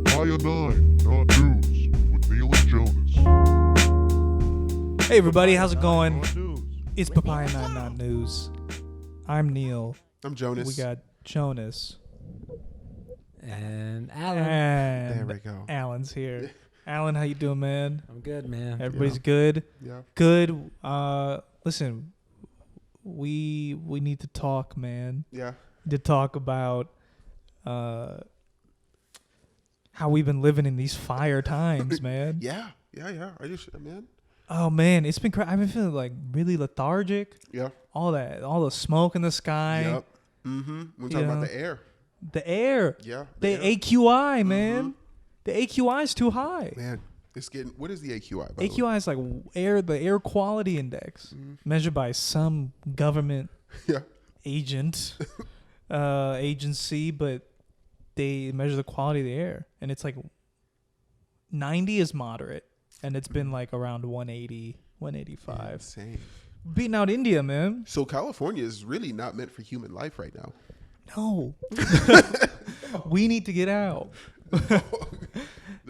Papaya 9, not news, with Neel and Jonas. Hey everybody, how's it going? It's Papaya 9 Not News. I'm Neel. I'm Jonas. We got Jonas. And Alan. And There we go. Alan's here. Alan, how you doing, man? I'm good, man. Everybody's good? Yeah. Good. Listen, we need to talk, man. Yeah. To talk about how we've been living in these fire times, man. Yeah. I just, man. Oh man, it's been I've been feeling like really lethargic. Yeah. All the smoke in the sky. Yep. Mm-hmm. We're talking about the air. The air. Yeah. The air. AQI, man. The AQI is too high. Man, it's getting. What is the AQI? AQI is like the air quality index, measured by some government agent, agency, but they measure the quality of the air, and it's like 90 is moderate, and it's been like around 180, 185. Insane. Beating out India, man. So California is really not meant for human life right now. No. We need to get out.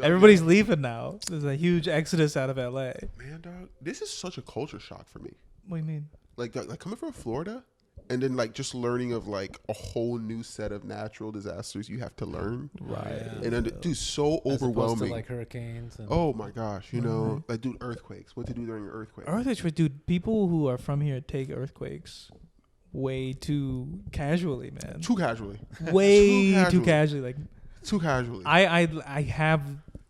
Everybody's leaving now. There's a huge exodus out of LA. Man, dog, this is such a culture shock for me. What do you mean? Like coming from Florida, and then like just learning of like a whole new set of natural disasters you have to learn. Right. And then, dude, so As overwhelming. opposed to like hurricanes. And Oh my gosh, you know, like dude, earthquakes. What to do during an earthquake? Earthquakes, dude. People who are from here take earthquakes way too casually, man. Too casually. Way too casually. Like Too casually. I have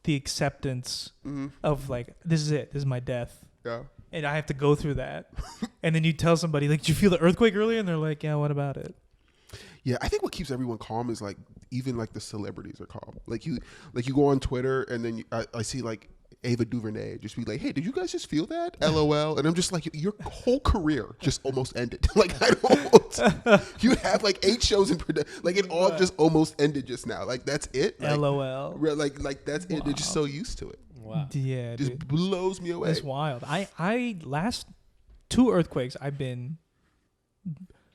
the acceptance Mm-hmm. of like, this is it. This is my death. Yeah. And I have to go through that. And then you tell somebody, like, did you feel the earthquake earlier? And they're like, yeah, what about it? Yeah, I think what keeps everyone calm is like even like the celebrities are calm. Like you go on Twitter and then I see like Ava DuVernay just be like, "Hey, did you guys just feel that? LOL." And I'm just like, your whole career just almost ended. Like I don't. You have like 8 shows in production. Like it all just almost ended just now. Like that's it. Like, LOL. Like that's it. They're just so used to it. wow. Yeah, Just dude. blows me away. It's wild. I last 2 earthquakes, I've been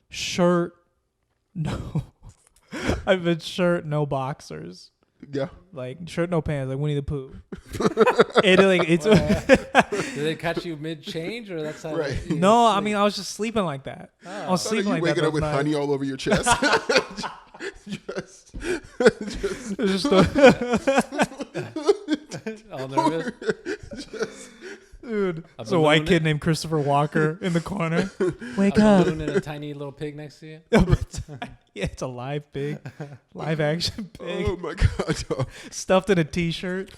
shirt, no. I've been shirt, no boxers. Yeah. Like shirt, no pants, like Winnie the Pooh. And like it's Did they catch you mid-change or that's how? Right. you no. I sleep? mean, I was just sleeping like that. Oh. I was So sleeping you like waking that. up with those honey nights. all over your chest. just It was just All nervous. dude. A It's a white balloon- kid named Christopher Walker in the corner. Wake a up. balloon and a tiny little pig next to you. Yeah, it's a live pig, live action pig, oh my god. Dog. stuffed in a t-shirt.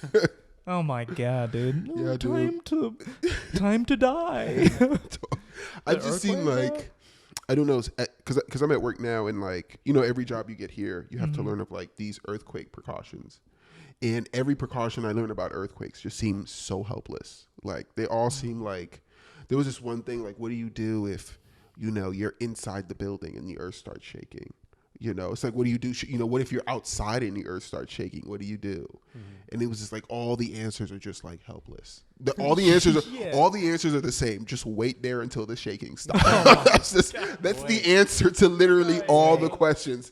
Oh my god, dude! No, Yeah, dude. time to die. I've just seen earthquake, like, I don't know, because I'm at work now and like, you know, every job you get here, you have to learn of like these earthquake precautions. And every precaution I learn about earthquakes just seems so helpless. Like they all seem like, there was this one thing like, what do you do if, you know, you're inside the building and the earth starts shaking? You know, it's like, what do you do? You know, what if you're outside and the earth starts shaking? What do you do? And it was just like, all the answers are just like helpless. All the answers are the same. Just wait there until the shaking stops. That's the answer to literally all the questions.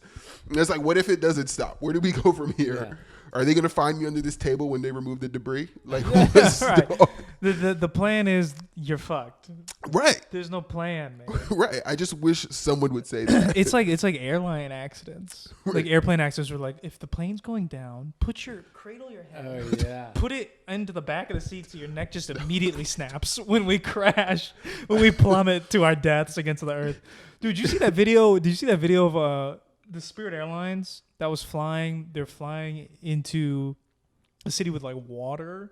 And it's like, what if it doesn't stop? Where do we go from here? Yeah. Are they going to find me under this table when they remove the debris? Like, Right. The plan is you're fucked. Right. There's no plan, man. Right. I just wish someone would say that. It's like airline accidents. Like airplane accidents were like, if the plane's going down, cradle your head. Oh yeah. Put it into the back of the seat so your neck just immediately snaps when we crash, when we plummet to our deaths against the earth. Dude, did you see that video? Did you see that video of the Spirit Airlines that was flying? They're flying into a city with like water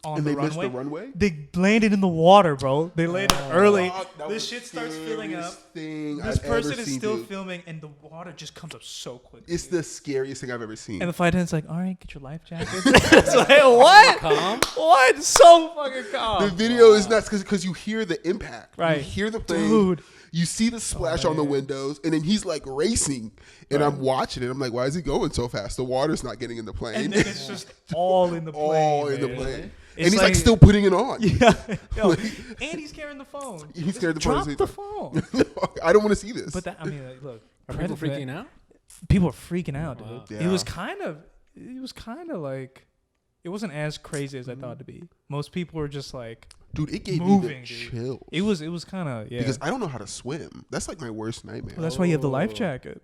on And the they runway. missed the runway? They landed in the water, bro. They landed early. Fuck, that This was shit the starts filling up. scariest thing This I've person ever is seen, still dude. filming, and the water just comes up so quick. It's the scariest thing I've ever seen. And the flight attendant's like, all right, get your life jacket. It's like, what? Calm. What? So fucking calm. The video is nuts because you hear the impact. Right. You hear the plane. Dude. You see the splash on the windows, and then he's like racing, and I'm watching it. I'm like, why is he going so fast? The water's not getting in the plane. And then it's just all in the plane. all in the man. plane. It's And he's like like- still putting it on. Yeah. Yo, and he's carrying the phone. He's carrying the Drop phone. the phone. I don't want to see this. But that, I mean, like, look. Are people freaking out? People are freaking out, dude. Wow. Yeah. It was kind of it was kind of like, it wasn't as crazy as I thought it to be. Most people were just like, dude, it gave moving, me the chills. It was kind of, yeah. Because I don't know how to swim. That's like my worst nightmare. Well, that's why you have the life jacket.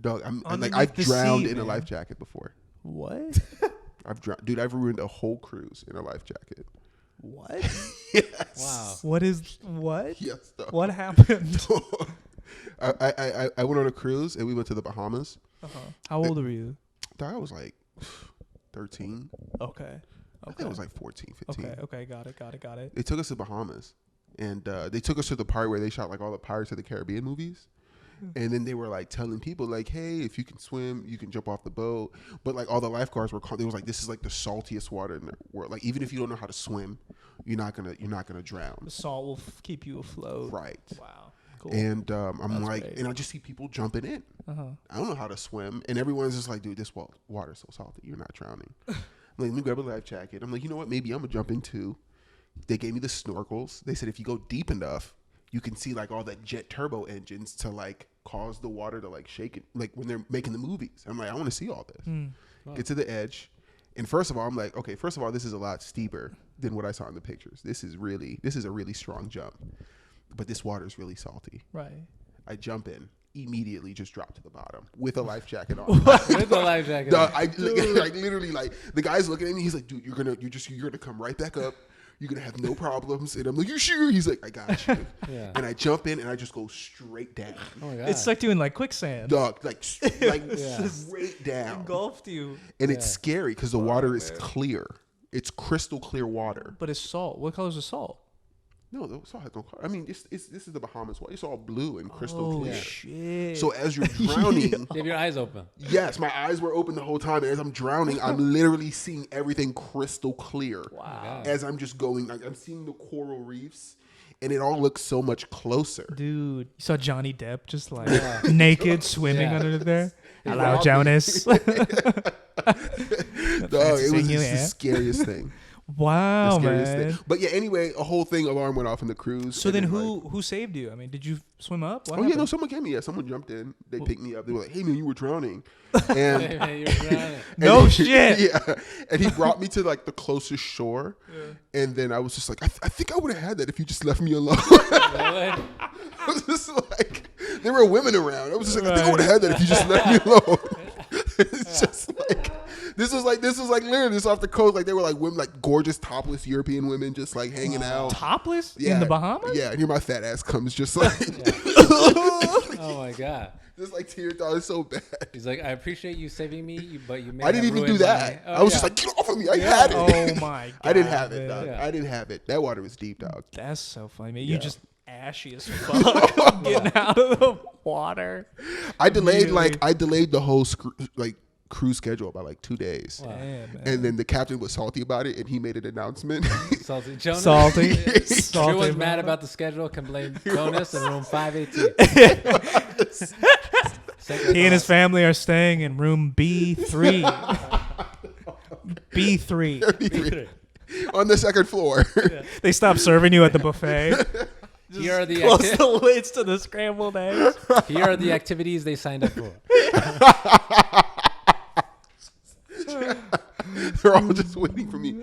Dog, I'm like, Underneath I've the drowned seat, in a man. life jacket before. What? I've drowned. Dude, I've ruined a whole cruise in a life jacket. What? Yes. Wow. What? Yes, dog. What happened? I went on a cruise and we went to the Bahamas. How old were you? Dog, I was like 13. Okay. I think I was like 14, 15. Okay. Got it. They took us to Bahamas, and they took us to the part where they shot like all the Pirates of the Caribbean movies. And then they were like telling people like, hey, if you can swim, you can jump off the boat. But like all the lifeguards were they was like, this is like the saltiest water in the world. Like even if you don't know how to swim, you're not gonna drown. The salt will keep you afloat. Right. Wow. Cool. And I'm That's like, great. and I just see people jumping in. I don't know how to swim, and everyone's just like, dude, this water's so salty, you're not drowning. I'm like, let me grab a life jacket. I'm like, you know what? Maybe I'm gonna jump in too. They gave me the snorkels. They said if you go deep enough, you can see like all the jet turbo engines to like cause the water to like shake it, like when they're making the movies. I'm like, I want to see all this. Get to the edge, and first of all, I'm like, okay, first of all, this is a lot steeper than what I saw in the pictures. This is a really strong jump, but this water is really salty. Right. I jump in, immediately just drop to the bottom with a life jacket on. With the life jacket. Dog, I like literally like the guy's looking at me. He's like, dude, you're gonna come right back up. You're gonna have no problems. And I'm like, you sure? He's like, I got you. Yeah. And I jump in and I just go straight down. Oh my god. It's like doing like quicksand. Dog, like Yeah. straight down. Engulfed you. And it's scary because the water is clear. It's crystal clear water. But it's salt. What color is the salt? No, the salt has no color. I mean, this is the Bahamas water. It's all blue and crystal Oh clear. shit. So as you're drowning, You have your eyes open. yes, my eyes were open the whole time. And as I'm drowning, I'm literally seeing everything crystal clear. Wow. As I'm just going, like, I'm seeing the coral reefs, and it all looks so much closer. Dude, you saw Johnny Depp just like naked swimming Yeah. under there. Hello, robbed me. Jonas. Dog, it was seeing you, just the yeah. scariest thing. Wow, The scariest man. thing. But yeah, anyway, a whole thing alarm went off in the cruise. So and then like, who saved you? I mean, did you swim up? What oh yeah, happened? no, someone came. Yeah, someone jumped in. They picked me up. They were like, "Hey man, you were drowning." And Hey, man, you're drowning. No and shit. Yeah, and he brought me to like the closest shore. And then I was just like, I think I would have had that if you just left me alone. Really? I was just like, there were women around. I was just like, I think I would have had that if you just left me alone. It's just like this was like literally this off the coast. Like they were like women, like gorgeous topless European women, just like hanging out. Topless Yeah, in the Bahamas? Yeah, and here my fat ass comes, just like, Oh my god. just like tear dog. It's so bad. He's like, I appreciate you saving me, but you made. I didn't even do that. I was just like, get off of me. I had it. Oh my god. I didn't have it, man. dog. Yeah. I didn't have it. That water was deep, dog. That's so funny, man. Yeah. You just ashy as fuck getting out of the water. I delayed Immediately. the whole cruise schedule by like 2 days. Wow. Damn, man. And then the captain was salty about it, and he made an announcement. Salty Jonas. Salty. Everyone's mad about the schedule. Can blame Jonas in room 518. He and his family are staying in room B3. B3. On the second floor. They stopped serving you at the buffet. Here are the Close the lids to the scrambled eggs. here are the activities they signed up for. They're all just waiting for me.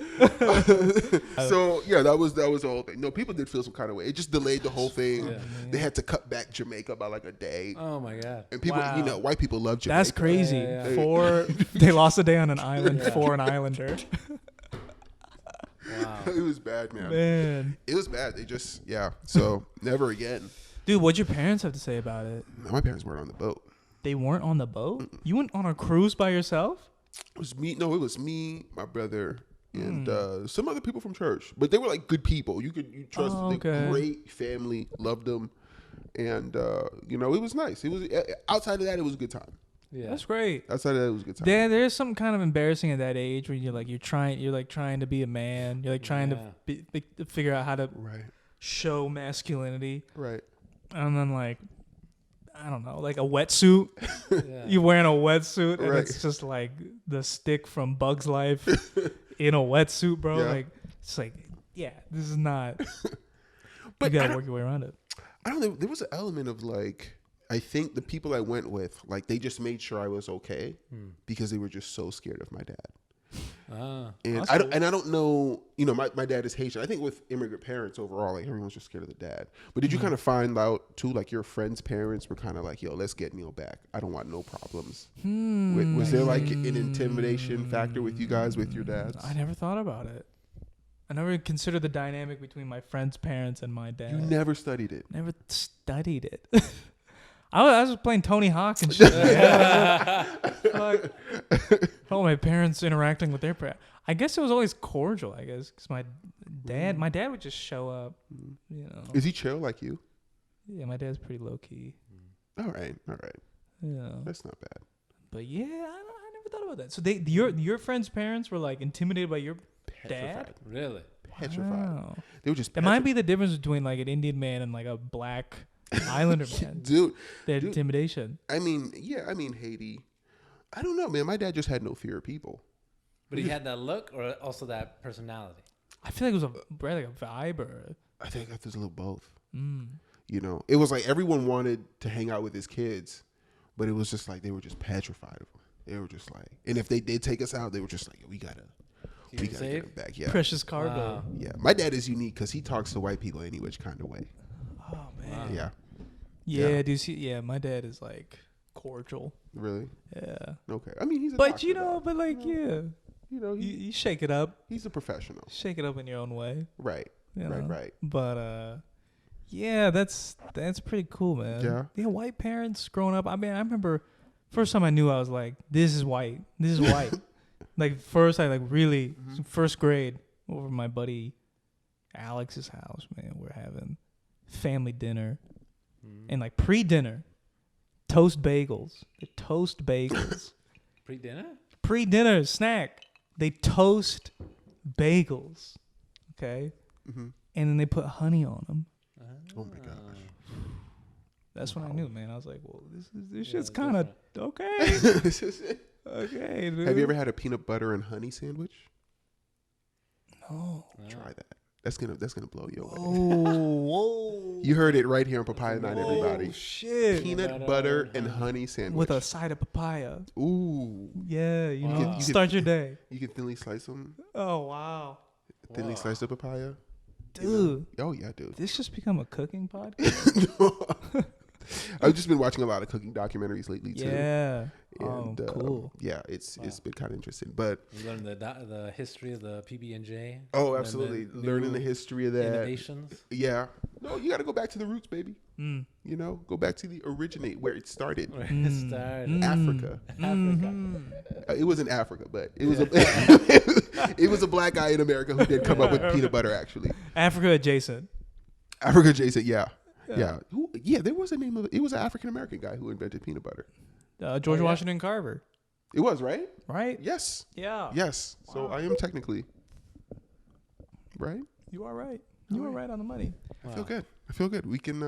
So yeah, that was the whole thing. No, people did feel some kind of way. It just delayed the whole thing. Yeah. They had to cut back Jamaica by like a day. Oh my god. And people, Wow. you know, white people love Jamaica. That's crazy. Yeah. They lost a day on an island Yeah. for an islander. Wow. It was bad, man. Man. It was bad. They just, yeah. So never again. Dude, what'd your parents have to say about it? My parents weren't on the boat. They weren't on the boat? You went on a cruise by yourself? It was me. No, it was me, my brother, and some other people from church. But they were like good people. You trust Oh, them. okay. Great family, loved them, and you know, it was nice. It was outside of that, it was a good time. Yeah. That's great. Outside of that, it was a good time. There's something kind of embarrassing at that age when you're trying to be a man. You're like trying to figure out how to Right, show masculinity, right. and then like I don't know, like a wetsuit. Yeah. You're wearing a wetsuit, and Right. it's just like the stick from Bug's Life in a wetsuit, bro. Yeah. Like it's like, yeah, this is not. But you I gotta don't- work your way around it. I don't know. There was an element of like, I think the people I went with, like, they just made sure I was okay because they were just so scared of my dad. And I don't know, you know, my dad is Haitian. I think with immigrant parents overall, like everyone's just scared of the dad. But did you kind of find out too, like your friends' parents were kind of like, yo, let's get Neel back. I don't want no problems. Was there like an intimidation factor with you guys, with your dads? I never thought about it. I never considered the dynamic between my friends' parents and my dad. You never studied it. Never studied it. I was playing Tony Hawk and shit. Fuck. Oh, my parents interacting with their parents. I guess it was always cordial. I guess because my dad would just show up. You know. Is he chill like you? Yeah, my dad's pretty low key. All right. Yeah, that's not bad. But yeah, I never thought about that. So your friends' parents were like intimidated by your dad? Really? Petrified. Wow. They were just. It might be the difference between like an Indian man and like a black Islander man. Dude. Intimidation. I mean, Haiti. I don't know, man. My dad just had no fear of people. But he had that look or also that personality? I feel like it was like a vibe or... I think that was a little both. You know, it was like everyone wanted to hang out with his kids, but it was just like they were just petrified of him. They were just like, and if they did take us out, they were just like, we gotta get him back. Yeah, precious cargo. Wow. Yeah, my dad is unique because he talks to white people any which kind of way. Oh man. Wow. Yeah. Yeah, do you see? Yeah, my dad is like cordial. Really? Yeah. Okay. I mean, he's a But doctor, you know, though. but like, yeah, You know, you shake it up. he's a professional. Shake it up in your own way. Right. You know? Right. But yeah, that's pretty cool, man. Yeah. Yeah, white parents growing up. I mean, I remember first time I knew, I was like, this is white. This is white. Like first, I like really first grade over my buddy Alex's house. Man, we're having family dinner and like pre-dinner toast bagels. They toast bagels. Pre-dinner? Pre-dinner snack. They toast bagels. Okay. And then they put honey on them. Oh my gosh. That's when I knew, man. I was like, well, this shit's kind of okay. This is it. Okay, dude. Have you ever had a peanut butter and honey sandwich? No. Try that. That's gonna blow you away. Whoa. You heard it right here on Papaya Night, everybody. Shit. Peanut butter and honey sandwich With a side of papaya. Ooh. Yeah, you know, You can- start your day. You can thinly slice them. Oh, wow. Thinly slice the papaya. Dude, Oh yeah, dude. this just become a cooking podcast? I've just been watching a lot of cooking documentaries lately too. Yeah. And, Cool. Yeah, it's been kind of interesting. But You learn the history of the PB&J. oh, and absolutely, the learning new the history of that. innovations. Yeah. No, you got to go back to the roots, baby. Mm. You know, go back to the originate where it started. Where it started. Africa. Africa. It wasn't Africa, but it was a it was a black guy in America who did come up with peanut butter. Actually, Africa adjacent. Africa adjacent. Yeah. There was a name of it. It was an African American guy who invented peanut butter. George Washington Carver. It was right. Right? Yes. Yeah. Yes. So I am technically right. You are right. You are right on the money. I feel good. We can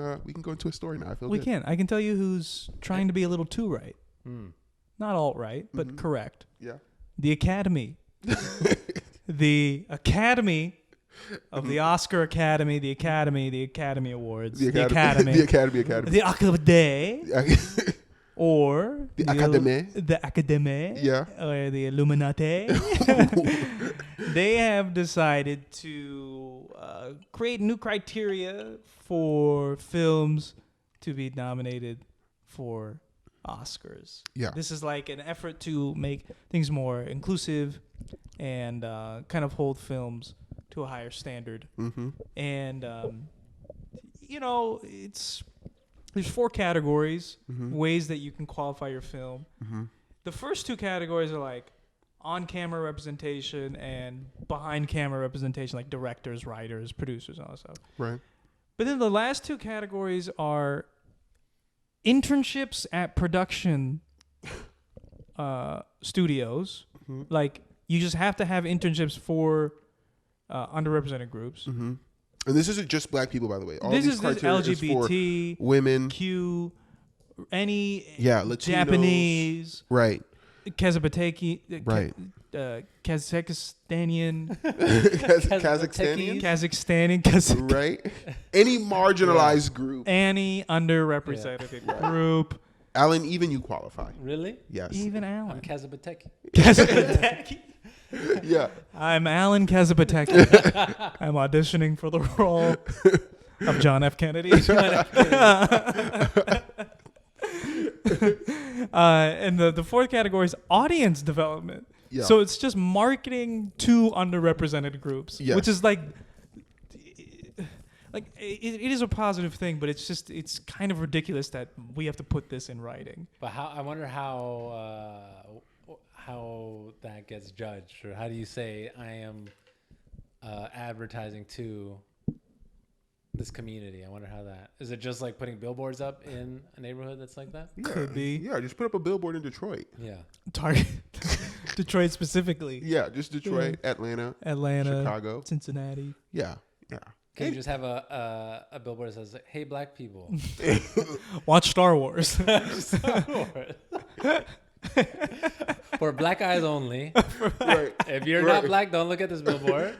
go into a story now. I feel We good. can. I can tell you who's trying to be a little too right. Not alt right, but correct. Yeah. The Academy. The Academy of the Oscar Academy, the Academy Awards, the Academy, the Academy, the Academy, or The Academy. the Academy, Yeah. or the Illuminati. They have decided to create new criteria for films to be nominated for Oscars. Yeah. This is like an effort to make things more inclusive and kind of hold films to a higher standard. And you know, there's 4 categories, ways that you can qualify your film. The first 2 categories are like on-camera representation and behind-camera representation, like directors, writers, producers, and all that stuff. Right. But then the last 2 categories are internships at production studios. Like, you just have to have internships for underrepresented groups. And this isn't just black people, by the way. All This these is criteria LGBT, is for women, Q, any Latinos, Japanese. right? Kazapateki, Right. Kazakhstanian, Kazakhstanian, right? Any marginalized group. any underrepresented group. Alan, even you qualify. Really? Yes. Even I'm Alan. Kazapateki. Kazapateki. Yeah. I'm Alan Kazapateki. I'm auditioning for the role of John F. Kennedy. And the fourth category is audience development. Yeah. So it's just marketing to underrepresented groups, Yes. which is like it is a positive thing, but it's kind of ridiculous that we have to put this in writing. But I wonder how that gets judged, or how do you say I am advertising to this community? I wonder how that is. It just like putting billboards up in a neighborhood that's like that? Could be. Yeah, just put up a billboard in Detroit. Yeah. Target Detroit specifically. Yeah, just Detroit, Atlanta, Chicago, Cincinnati. Yeah. Can you just have a billboard that says, "Hey, black people, Watch Star Wars." for black eyes only. Right. If you're not black, don't look at this billboard.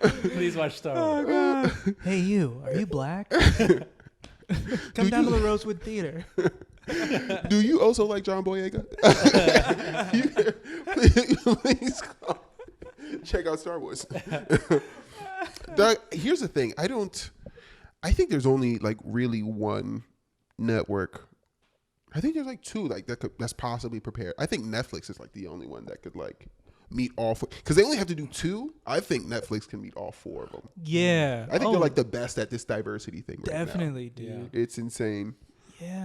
Please watch Star Wars. Oh, God. Hey, you. Are you black? Come down to the Rosewood Theater. Do you also like John Boyega? Please come. Check out Star Wars. Doug, here's the thing. I think there's only like really one network. I think there's like two that's possibly prepared. I think Netflix is like the only one that could like meet all four, because they only have to do two. I think Netflix can meet all four of them. Yeah. I think they're like the best at this diversity thing right now. Definitely, dude. It's insane. Yeah.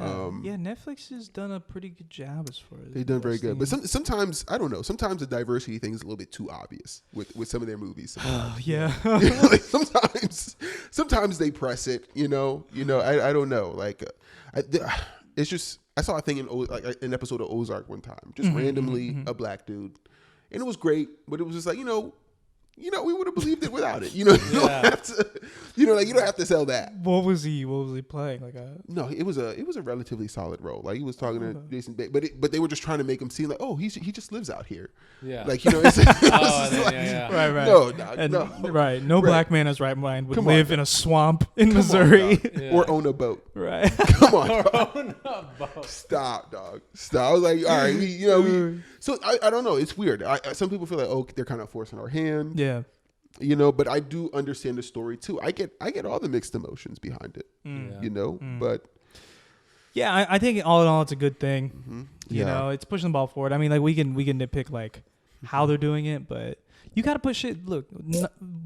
Netflix has done a pretty good job as far as They've done very good. But sometimes, I don't know, sometimes the diversity thing is a little bit too obvious with some of their movies. Yeah. Like sometimes they press it, I don't know. Like, it's just, I saw a thing in an episode of Ozark one time, just randomly a black dude. And it was great, but it was just like, we would have believed it without it. You don't have to, you don't have to sell that. What was he playing? No, it was a relatively solid role. Like he was talking to Jason Bateman, but they were just trying to make him seem like, oh, he just lives out here. Yeah. Like, it's Right. No, dog, no. Right. No black man in his right mind would live in a swamp in Missouri. Or own a boat. Right. Come on, Or dog. own a boat. Stop, dog. Stop. I was like, all right, so I don't know. It's weird. Some people feel like, oh, they're kind of forcing our hand. Yeah. But I do understand the story too. I get all the mixed emotions behind it. But yeah, I think all in all, it's a good thing. Mm-hmm. It's pushing the ball forward. I mean, like we can nitpick like how they're doing it, but you got to put shit. Look,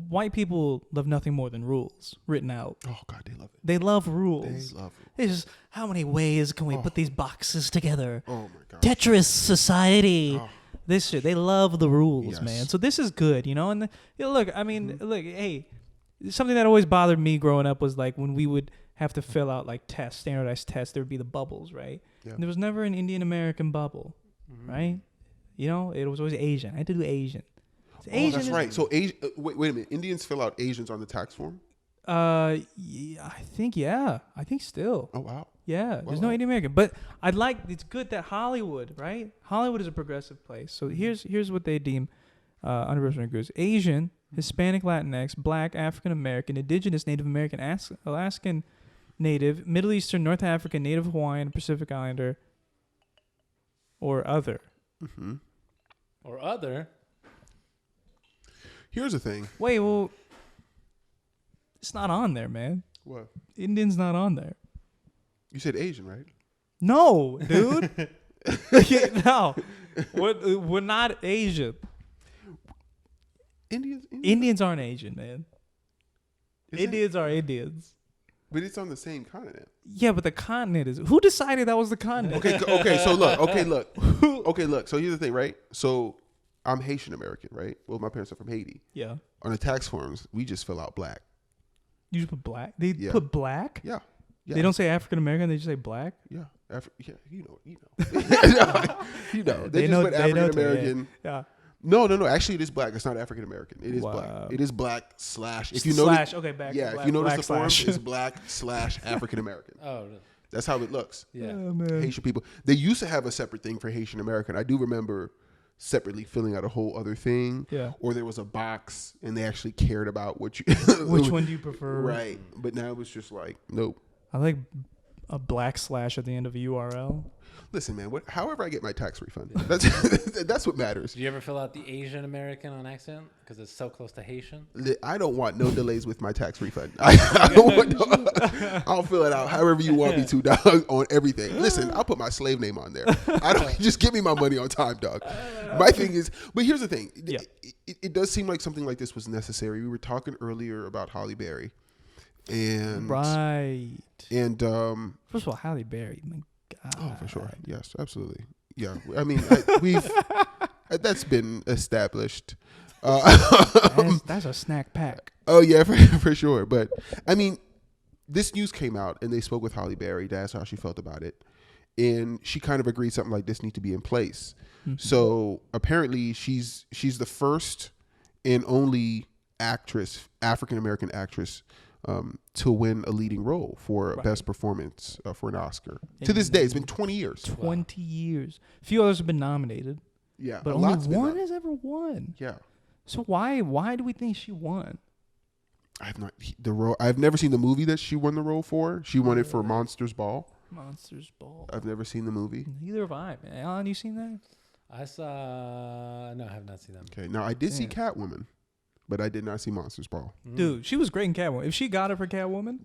white people love nothing more than rules written out. oh god, they love it. They love rules. They love it. It's just how many ways can we put these boxes together? Oh my god. Tetris society. Oh. This shit, they love the rules, Yes. man. So this is good, and look, I mean, look, hey, something that always bothered me growing up was like when we would have to fill out like tests, standardized tests, there would be the bubbles, right? Yeah. And there was never an Indian American bubble, right? It was always Asian. I had to do Asian. So Asian that's right. So wait a minute. Indians fill out Asians on the tax form? I think still. Oh wow. Yeah, there's no Indian American, but it's good that Hollywood, right? Hollywood is a progressive place. So here's what they deem underrepresented groups: Asian, Hispanic, Latinx, Black, African American, Indigenous, Native American, Alaskan Native, Middle Eastern, North African, Native Hawaiian, Pacific Islander, or other. Mm-hmm. Or other. Here's the thing. Wait, well, it's not on there, man. What? Indian's not on there. You said Asian, right? No, dude. No, we're not Asian. Indians aren't Asian, man. Indians are Indians. But it's on the same continent. Yeah, but the continent is. Who decided that was the continent? Okay. So look. So here's the thing, right? So I'm Haitian American, right? Well, my parents are from Haiti. Yeah. On the tax forms, we just fill out black. You just put black. They put black. Yeah. They don't say African American. They just say black. Yeah. You know. They just put African American. Yeah. No. Actually, it is black. It's not African American. It is black. It is black / If you notice, okay, back. yeah. Black, if you notice the form, slash. it's black / African American. Oh. That's how it looks. Yeah. Oh, man. Haitian people. They used to have a separate thing for Haitian American. I do remember separately filling out a whole other thing. Yeah. Or there was a box and they actually cared about what you. Which one do you prefer? Right. But now it's just like, nope. I like a / at the end of a URL. Listen, man. However I get my tax refund. That's what matters. Do you ever fill out the Asian American on accident because it's so close to Haitian? I don't want no delays with my tax refund. I don't want I'll fill it out however you want me to, dog, on everything. Listen, I'll put my slave name on there. I don't just give me my money on time, dog. My thing is, but here's the thing. Yeah. It does seem like something like this was necessary. We were talking earlier about Halle Berry. And Right. And First of all, Halle Berry. My God. oh, for sure. Yes, absolutely. Yeah. I mean, we've that's been established. That's a snack pack. Oh yeah, for sure. But I mean, this news came out and they spoke with Halle Berry to ask how she felt about it, and she kind of agreed something like this need to be in place. Mm-hmm. So apparently, she's the first and only African American actress, to win a leading role for best performance for an Oscar. To this day, it's been 20 years. 20 years. A few others have been nominated. Yeah, but only one has ever won. Yeah. So why do we think she won? I've never seen the movie that she won the role for. She won it for Monsters Ball. Monsters Ball. I've never seen the movie. Neither have I. Man. Alan, you seen that? I saw. No, I have not seen that. Okay, now I did see Catwoman, but I did not see Monsters Ball. Dude, she was great in Catwoman. If she got it for Catwoman,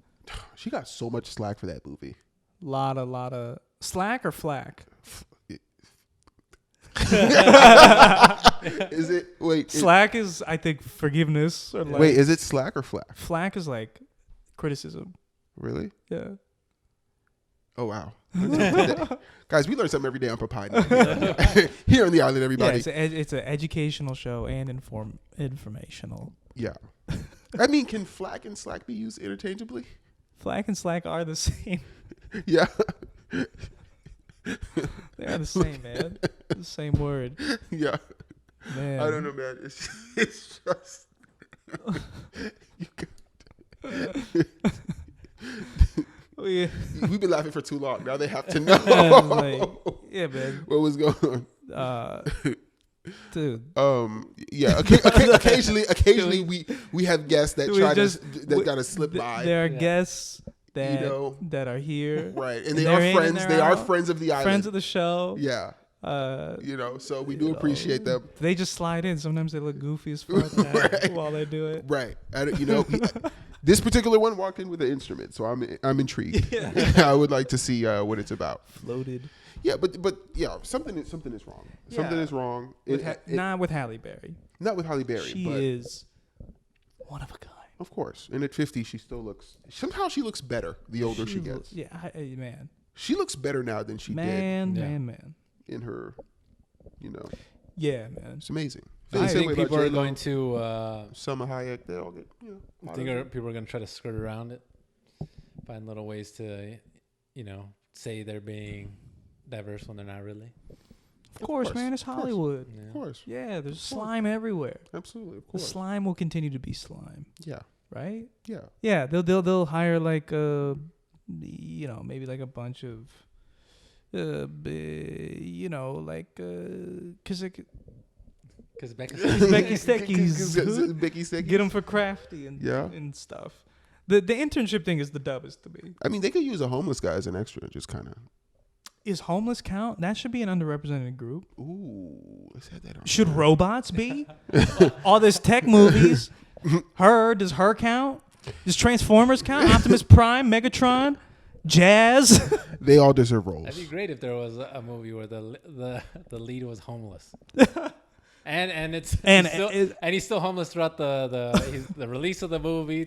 she got so much slack for that movie. Lot of slack or flack. Is it wait? Slack is, I think, forgiveness. Or like, wait, is it slack or flack? Flack is like criticism. Really? Yeah. Oh wow, guys, we learn something every day on Papaya here on the island. Everybody, yeah, it's an educational show and informational. Yeah, I mean, can flack and slack be used interchangeably? Flack and slack are the same. Yeah. They are the same, man. The same word. Yeah. Man. I don't know, man. It's just we've been laughing for too long. Now they have to know. Yeah, man. What was going on? Dude. Yeah. Occasionally we have guests that that gotta slip by. There are guests that are here, right? And they are friends. They are friends of the island, friends of the show. Yeah. So we do appreciate them. They just slide in. Sometimes they look goofy as fuck while they do it. Right. This particular one walked in with an instrument, so I'm intrigued. Yeah. I would like to see what it's about. Floated. Yeah, but yeah, something is wrong. Yeah. Something is wrong. Not with Halle Berry. Not with Halle Berry. She is one of a kind. Of course. And at 50, she still looks... Somehow she looks better the older she gets. Yeah, man. She looks better now than she did. Man. In her, Yeah, man. It's amazing. I think people are going to... Salma Hayek, they all get... I think people are going to try to skirt around it. Find little ways to, say they're being diverse when they're not really. Of course, man. It's Hollywood. Of course. Yeah, there's slime everywhere. Absolutely, of course. The slime will continue to be slime. Yeah. Right? Yeah. Yeah, they'll hire like maybe like a bunch of Becky get them for crafty and stuff. The internship thing is the dumbest to me. I mean, they could use a homeless guy as an extra, just kind of. Is homeless count? That should be an underrepresented group. Ooh, I said that. Should robots be? All this tech movies. Does her count? Does Transformers count? Optimus Prime, Megatron, Jazz. They all deserve roles. That'd be great if there was a movie where the lead was homeless. And he's still homeless throughout the release of the movie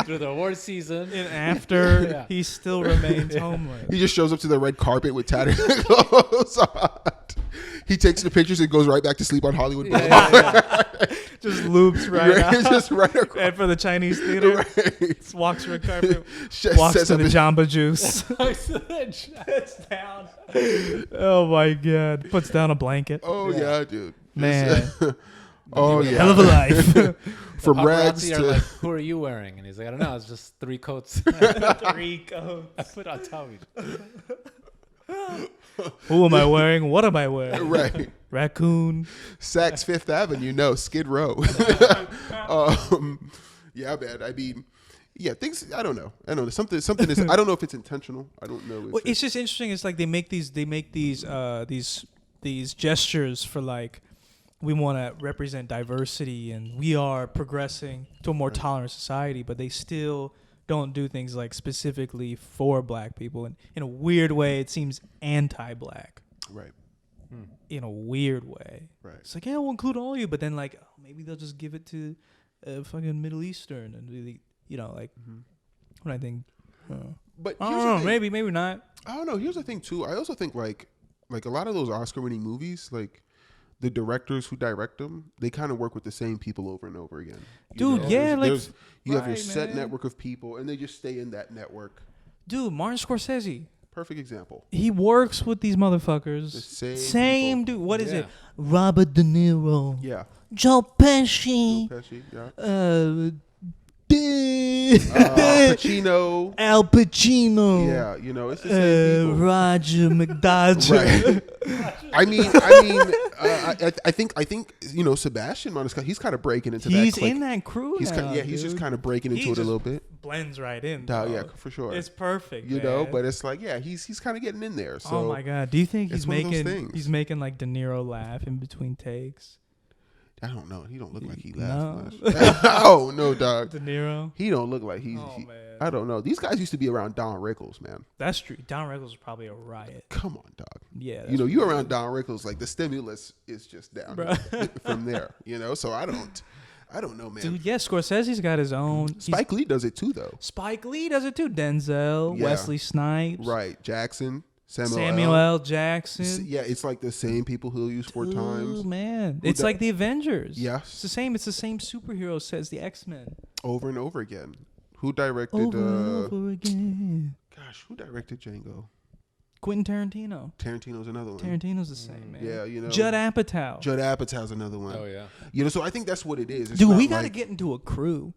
through the award season, and after he still remains homeless. He just shows up to the red carpet with tattered clothes on. He takes the pictures and goes right back to sleep on Hollywood Boulevard. Just loops out. Just right across. And for the Chinese theater, just walks red carpet, walks to the Jamba Juice. Sits down. Oh my God! Puts down a blanket. Oh yeah, dude. Man. Oh People- yeah, Hell of a life. from paparazzi rags are to like, who are you wearing? And he's like, I don't know. It's just 3 coats. 3 coats. I put on television. Who am I wearing? What am I wearing? right. Raccoon. Saks Fifth Avenue, no Skid Row. Yeah, man. I mean, yeah, things. I don't know. Something is. I don't know if it's intentional. I don't know. If Well, it's just interesting. It's like they make these gestures for like, we want to represent diversity and we are progressing to a more tolerant society, but they still don't do things like specifically for black people. And in a weird way, it seems anti-black. right. In a weird way. Right. It's like, yeah, we'll include all of you, but then like, oh, maybe they'll just give it to fucking Middle Eastern and really, like, when I think, But I here's don't the know, thing. maybe not. I don't know. Here's the thing too. I also think like a lot of those Oscar-winning movies, like the directors who direct them, they kind of work with the same people over and over again. You Dude, know? yeah, like, you have your right, set man. network of people, and they just stay in that network. Dude, Martin Scorsese, Perfect example. he works with these motherfuckers. The same people. Dude. What is Yeah. it? Robert De Niro. Yeah. Joe Pesci. Pesci. Yeah. Pacino. Al Pacino. Yeah. You know, it's the same people. Roger McDodger. Right. I think Sebastian Maniscalco, he's kind of breaking into that. He's clique. in that crew He's now, he's just dude. kind of breaking He into it a just little bit. blends right in. Yeah, dog. for sure. It's perfect. You know, man. but it's like, yeah, he's kind of getting in there. So Oh my god! Do you think it's he's one of those making things. like De Niro laugh in between takes? I don't know. He don't look like he No. laughs much. Oh no, dog. De Niro. He don't look like he's. Oh, man. I don't know. These guys used to be around Don Rickles, man. That's true. Don Rickles is probably a riot. Come on, dog. Yeah. You know, you around Don Rickles, like the stimulus is just down Bruh. from there. You know, so I don't know, man. Dude, yeah, Scorsese's got his own. Spike Lee does it too, though. Spike Lee does it too. Denzel, Yeah. Wesley Snipes, Right, Jackson, Samuel Samuel L. L. Jackson. Yeah, it's like the same people who'll use 4 Dude, times man, Who it's da- like the Avengers. Yes. it's the same. It's the same superhero says the X-Men. over and over again. Who directed? Over and over again. Gosh, who directed Django? Quentin Tarantino. Tarantino's another one. Tarantino's the same, man. Yeah, you know. Judd Apatow. Judd Apatow's another one. Oh, yeah. You know, so I think that's what it is. It's Dude, not we gotta like- get into a crew.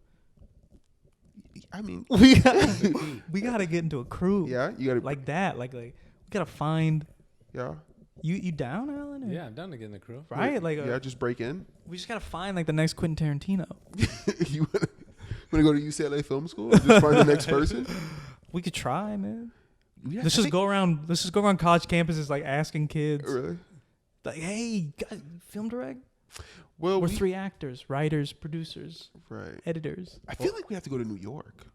I mean, We gotta get into a crew. yeah, you gotta Like that. Like we gotta find. yeah, You down, Alan? Or- Yeah, I'm down to get in the crew. Right. Like yeah, just break in. we just gotta find like the next Quentin Tarantino. You wanna go to UCLA Film School and just find the next person? We could try, man. Yeah, Let's I just think- go around. Let's just go around college campuses, like asking kids, Really? like, "Hey, guys, film direct? Well, We're we- 3 actors, writers, producers, right. editors." I feel like we have to go to New York.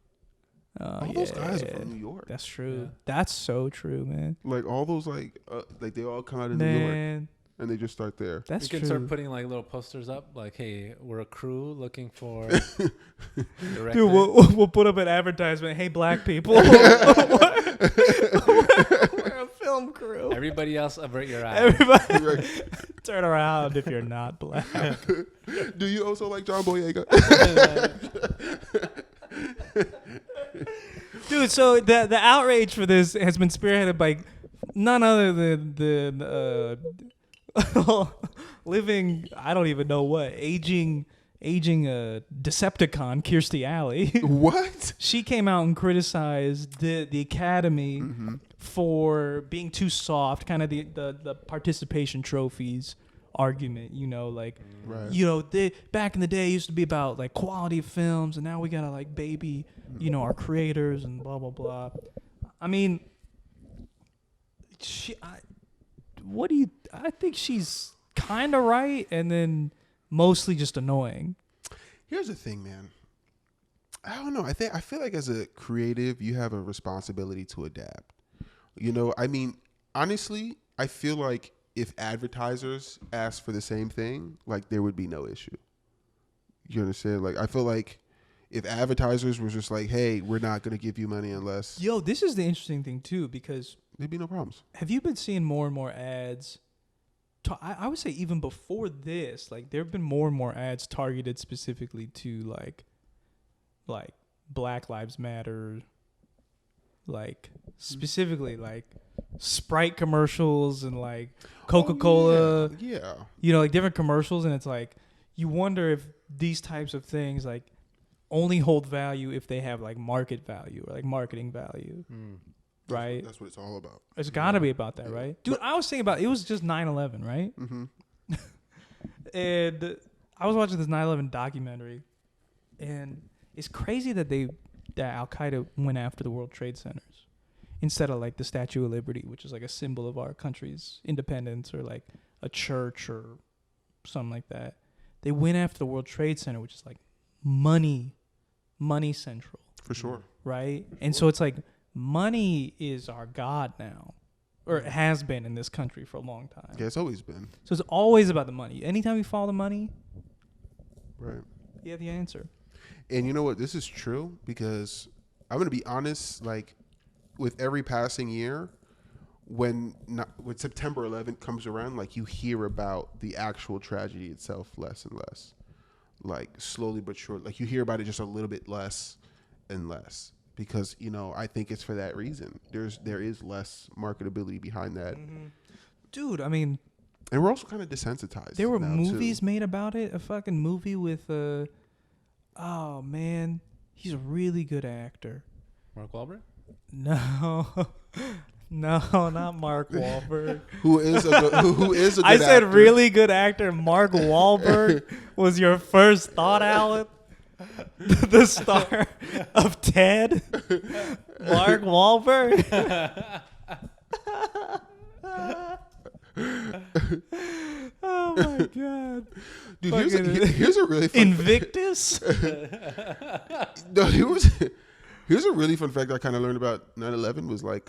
Oh, All those guys are from New York. That's true. Yeah. That's so true, man. Like all those like they all come out of New York Man, and they just start there. that's We can true. start putting like little posters up, like, "Hey, we're a crew looking for director." Dude, we'll put up an advertisement. Hey, black people, we're a film crew. Everybody else, avert your eyes. Everybody, Right. turn around if you're not black. Do you also like John Boyega? Dude, so the outrage for this has been spearheaded by none other than living, I don't even know what, aging Decepticon Kirstie Alley. What? She came out and criticized the Academy for being too soft, kind of the participation trophies argument, like Right. back in the day it used to be about like quality of films, and now we gotta like baby our creators and blah blah blah. I mean, I think she's kind of right, and then mostly just annoying. Here's the thing, man. I don't know. I feel like as a creative, you have a responsibility to adapt. I mean, honestly, I feel like if advertisers asked for the same thing, like there would be no issue. You understand? Like I feel like if advertisers were just like, "Hey, we're not going to give you money unless," Yo, this is the interesting thing too, because there'd be no problems. have you been seeing more and more ads? I would say even before this, like there have been more and more ads targeted specifically to like Black Lives Matter, like specifically like Sprite commercials and like Coca-Cola, Yeah. like different commercials, and it's like, you wonder if these types of things like only hold value if they have like market value or like marketing value. Right? That's what it's all about. It's got to be about that, right? Dude, I was thinking about it was just 9/11, right? Mm-hmm. And I was watching this 9/11 documentary, and it's crazy that Al Qaeda went after the World Trade Centers instead of like the Statue of Liberty, which is like a symbol of our country's independence, or like a church or something like that. They went after the World Trade Center, which is like money central, For sure. right? And so it's like money is our god now, or it has been in this country for a long time. Yeah, it's always been. So it's always about the money. Anytime you follow the money, Right. you have the answer. And you know what? This is true because I'm going to be honest, like with every passing year, when September 11th comes around, like you hear about the actual tragedy itself less and less. Like slowly but surely. Like you hear about it just a little bit less and less. Because, you know, I think it's for that reason. There is less marketability behind that. Mm-hmm. Dude, I mean, and we're also kind of desensitized. there were now, movies too. made about it. A fucking movie with oh man, he's a really good actor. Mark Wahlberg? No, no, not Mark Wahlberg. who is a good I said actor. really good actor. Mark Wahlberg was your first thought, Alan. The star of Ted, Mark Wahlberg. Oh my god, Dude, here's a really fun Invictus. No, here's a really fun fact I kind of learned about 9/11 was like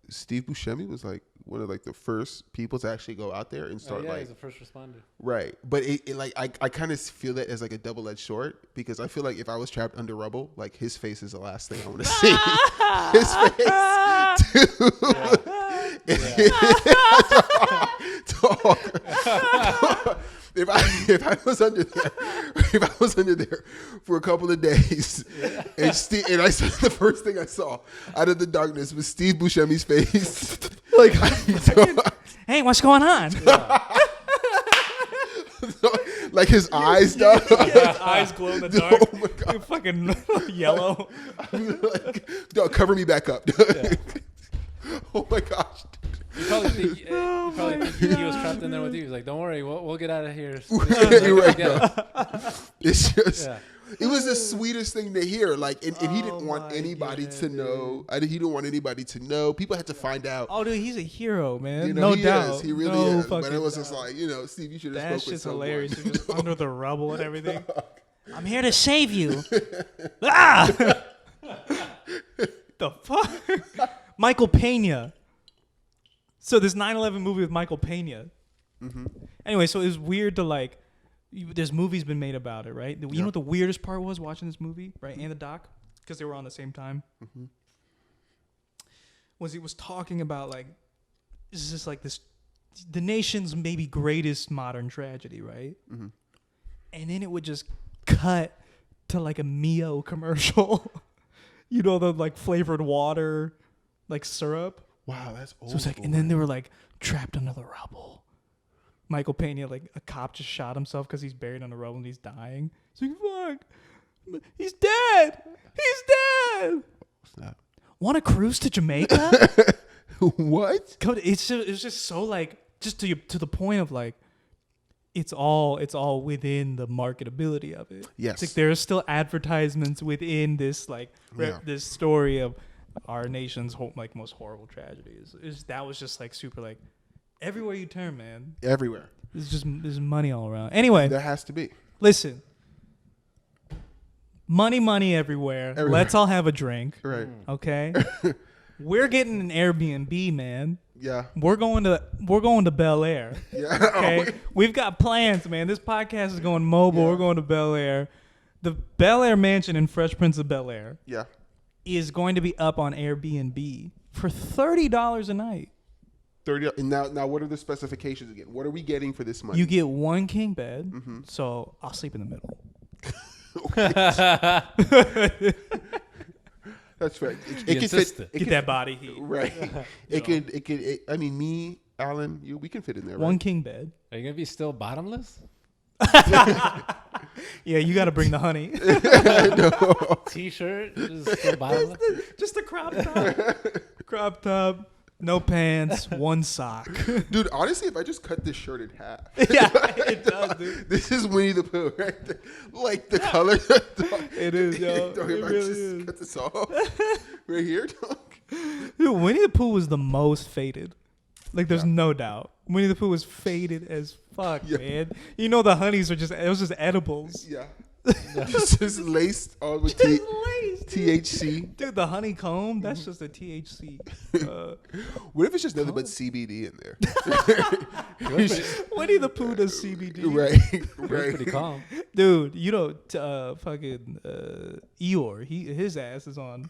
Steve Buscemi was like one of like the first people to actually go out there and start like he's a first responder. Right, but it like I kind of feel that as like a double-edged sword because I feel like if I was trapped under rubble, like his face is the last thing I want to see. His face. If I was under there for a couple of days, and I saw the first thing I saw out of the darkness was Steve Buscemi's face. Like, hey, what's going on? Like his eyes, dog. His eyes glow in the dark. Oh my God. Fucking yellow. Like, dog, cover me back up. Oh my gosh. You probably think he was trapped in there with you. He's like, "Don't worry, we'll get out of here." You're right, it's just. Yeah. It was the sweetest thing to hear. Like, and he didn't want anybody to know. He didn't want anybody to know. People had to find out. Oh, dude, he's a hero, man. You know, no doubt. He really no is. But it was just like, you know, Steve, you should have spoke with someone. That shit's hilarious. You're just under the rubble and everything. I'm here to save you. Ah! The fuck? Michael Pena. So this 9/11 movie with Michael Pena. Mm-hmm. Anyway, so it was weird to like. There's movies been made about it, right? You know what the weirdest part was watching this movie, right? And the doc, because they were on the same time. Mm-hmm. Was he was talking about like, this is like this, the nation's maybe greatest modern tragedy, right? Mm-hmm. And then it would just cut to like a Mio commercial. You know, the like flavored water, like syrup. Wow, that's old. So it's like, and then they were like trapped under the rubble. Michael Pena, like a cop just shot himself because he's buried under rubble and he's dying. He's like, fuck, he's dead. He's dead. What's that? Want to cruise to Jamaica? What? It's just so like, just to the point of like, it's all within the marketability of it. Yes. It's like there are still advertisements within this like this story of our nation's most horrible tragedies. That was just like super like everywhere you turn, man. Everywhere. There's money all around. Anyway, there has to be. Listen. Money everywhere. Let's all have a drink. Right. Okay? We're getting an Airbnb, man. Yeah. We're going to Bel Air. Yeah. Okay. We've got plans, man. This podcast is going mobile. Yeah. We're going to Bel Air. The Bel Air mansion in Fresh Prince of Bel Air. Yeah. Is going to be up on Airbnb for $30 a night. 30. And now what are the specifications again? What are we getting for this money? You get one king bed. Mm-hmm. So I'll sleep in the middle. That's right. It can fit. Get that body heat. Right. It could. I mean, me, Alan, we can fit in there. One right? king bed. Are you gonna be still bottomless? Yeah, you got to bring the honey. T-shirt, just bottom. Just a crop top. Crop top, no pants, one sock. Dude, honestly, if I just cut this shirt in half. Yeah, it does, dude. This is Winnie the Pooh, right there. Like the color. It is, yo. Dog, It if I really just is. cut this off right here, dog. Dude, Winnie the Pooh was the most faded. Like, there's no doubt. Winnie the Pooh was faded as fuck, Yeah. man. You know the honeys are it was just edibles. Yeah. just laced all with Just laced, dude. THC. Dude, the honeycomb, that's just a THC. What if it's just nothing but CBD in there? Winnie the Pooh does CBD. Right. Pretty calm. Dude, you know, fucking Eeyore, his ass is on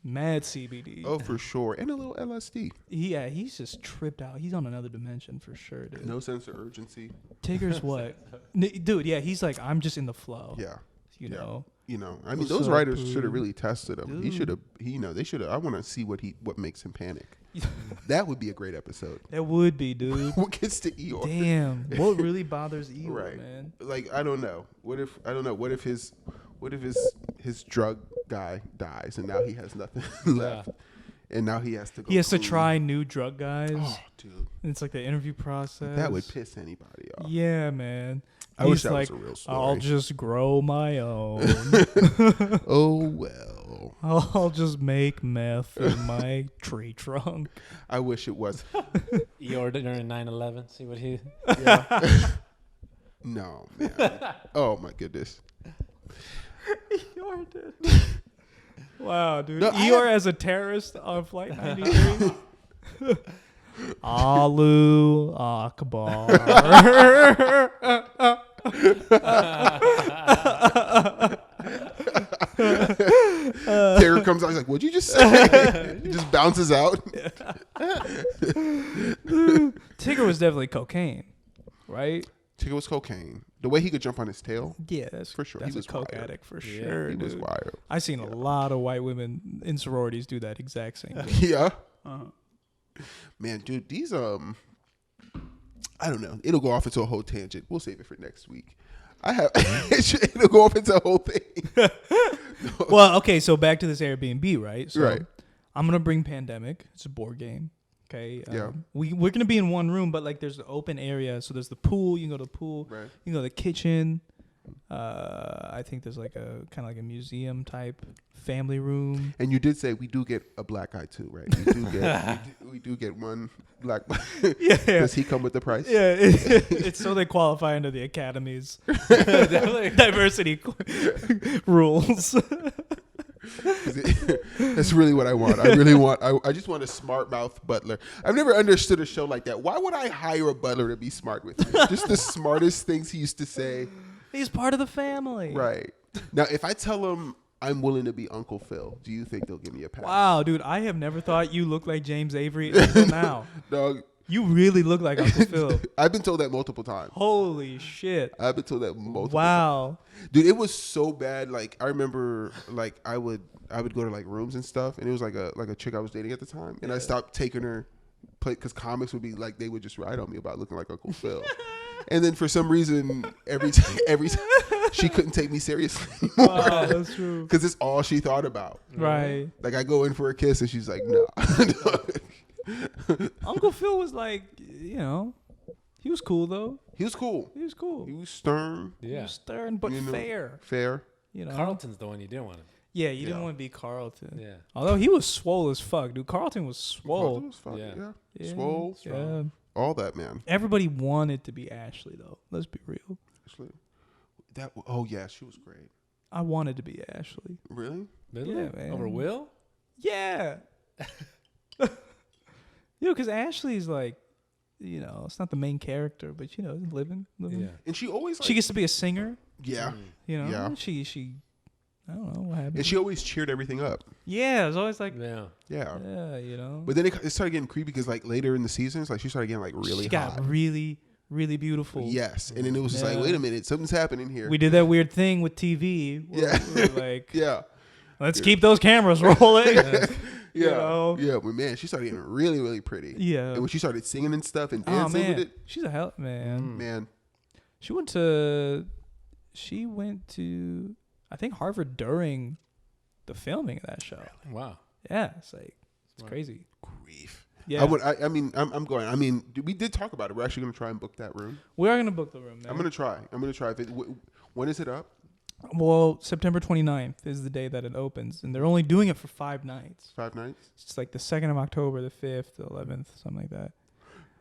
mad CBD. Oh, for sure. And a little LSD. He's just tripped out. He's on another dimension for sure, dude. No sense of urgency. Tigger's what? Dude, yeah, he's like, I'm just in the flow. Yeah. You know? You know, I mean, What's those up, writers Pooh? should have really tested him. He Dude. should have, they should have. I want to see what makes him panic. That would be a great episode. That would be, dude. What gets to Eeyore? Damn. What really bothers Eeyore, Right. man? Like, I don't know. What if his drug guy dies and now he has nothing left, and now he has to go. He has to clean? try new drug guys. Oh, dude, And it's like the interview process. that would piss anybody off. Yeah, man. I wish He's that like, was a real story. I'll just grow my own. Oh well. I'll just make meth in my tree trunk. I wish it was. Eeyore during 9/11. See what he. Yeah. No, man. Oh my goodness. Eeyore did. Wow, dude. No, Eeyore as a terrorist on Flight 93. Allahu Akbar. Terror comes out. He's like, "What'd you just say?" He just bounces out. Tigger was definitely cocaine, right? Tigger was cocaine. The way he could jump on his tail, Yeah, that's For sure. That's He was a coke wired. addict for Yeah, sure. he was dude. wild. I've seen a lot of white women in sororities do that exact same thing. Yeah. Uh-huh. Man, dude, these I don't know. It'll go off into a whole tangent. We'll save it for next week. It'll go off into a whole thing. Well, okay, so back to this Airbnb, right? So Right. I'm gonna bring Pandemic. It's a board game. Okay. Yeah. We're gonna be in one room, but like there's an open area. So there's the pool. You can go to the pool. Right. You can go to the kitchen. I think there's like a kind of like a museum type family room. And you did say we do get a black guy too, right? We do get one black. Yeah. Does he come with the price? Yeah, it's so they qualify under the academy's diversity rules. That's really what I want. I just want a smart mouth butler. I've never understood a show like that. Why would I hire a butler to be smart with me? Just the smartest things he used to say. He's part of the family. Right. Now, if I tell him I'm willing to be Uncle Phil, do you think they'll give me a pass? Wow, dude, I have never thought you looked like James Avery until now. Dog, You really look like Uncle Phil. I've been told that multiple times. Holy shit. I've been told that multiple times. Wow. Dude, it was so bad. Like, I remember, like, I would go to like rooms and stuff, and it was like a chick I was dating at the time, and I stopped taking her because comics would be like, they would just write on me about looking like Uncle Phil. And then for some reason, every time she couldn't take me seriously anymore. Wow, that's true. Because it's all she thought about. Right. Like, I go in for a kiss and she's like, no. Uncle Phil was like, you know, he was cool though. He was cool. He was cool. He was stern, He Yeah. was stern but You know. fair. fair. You know. Carlton's the one you didn't want to. Yeah, you didn't Yeah. want to be Carlton. Yeah. Although he was swole as fuck, dude. Carlton was swole. Carlton was fun. Yeah. Yeah. Yeah, Swole. Yeah. All that, man. Everybody wanted to be Ashley though. Let's be real. Actually, oh yeah, she was great. I wanted to be Ashley. Really? Really? Yeah, man. Over Will? Yeah. You know, because Ashley's like, you know, it's not the main character, but you know, living. Yeah. And she always like, She gets to be a singer. yeah. You know, Yeah. she. I don't know what happened. And she always cheered everything up. Yeah, it was always like, Yeah. Yeah. yeah, you know. But then it started getting creepy because like later in the seasons, like she started getting like really she got hot. really, really beautiful. Yes. And then it was just like, Yeah. wait a minute, something's happening here. We did that weird thing with TV. Where Yeah. we were like, yeah. let's keep those cameras rolling. Yeah. You know? Yeah. But man, she started getting really, really pretty. Yeah. And when she started singing and stuff and Oh dancing man, with it, she's a hell man. man. She went to I think Harvard during the filming of that show. Wow. Yeah, it's crazy. Grief. Yeah, I'm going. I mean, we did talk about it. We're actually going to try and book that room. we are gonna book the room. Man. I'm going to try. When is it up? Well, September 29th is the day that it opens, and they're only doing it for 5 nights. 5 nights? It's just like the 2nd of October, the 5th, the 11th, something like that.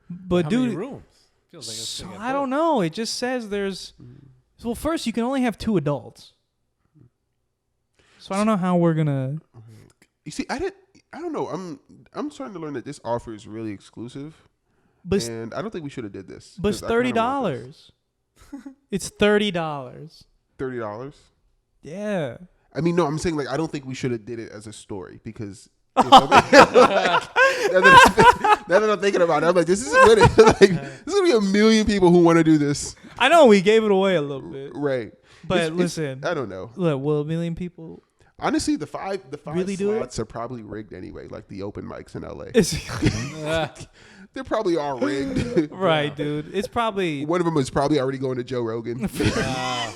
But How dude, many rooms? Feels like it's so gonna get I don't booked. know. It just says there's. Well, first you can only have 2 adults. So I don't know how we're gonna. You see, I don't know. I'm starting to learn that this offer is really exclusive, But and I don't think we should have did this. but it's 'cause I kinda want $30. It's $30. this. $30. Yeah. I mean, no, I'm saying like I don't think we should have did it as a story because. Now that I'm thinking about it, I'm like, this is gonna be a million people who want to do this, I know we gave it away a little bit, right? but listen, I don't know. look, will a million people Honestly, the five really do it? slots are probably rigged anyway, like the open mics in LA. Yeah. They're probably all rigged. right, dude? It's probably One of them is probably already going to Joe Rogan. Wow.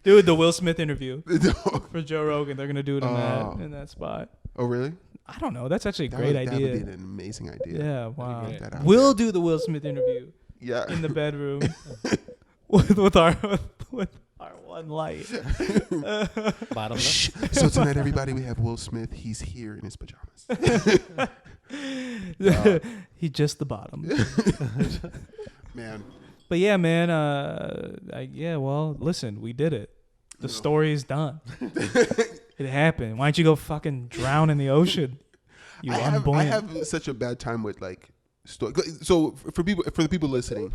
dude. The Will Smith interview No. for Joe Rogan. They're gonna do it in that spot. Oh, really? I don't know. That's actually a That great would idea. be an amazing idea. Yeah, wow. great. That out We'll do the Will Smith interview Yeah. in the bedroom with our one light. Bottom Shh. So tonight, everybody, we have Will Smith. He's here in his pajamas. He's just the bottom. Man. But yeah, man. Well, listen, we did it. The story is done. It happened. Why don't you go fucking drown in the ocean? You I unbuoyant. have such a bad time with like story. So for the people listening,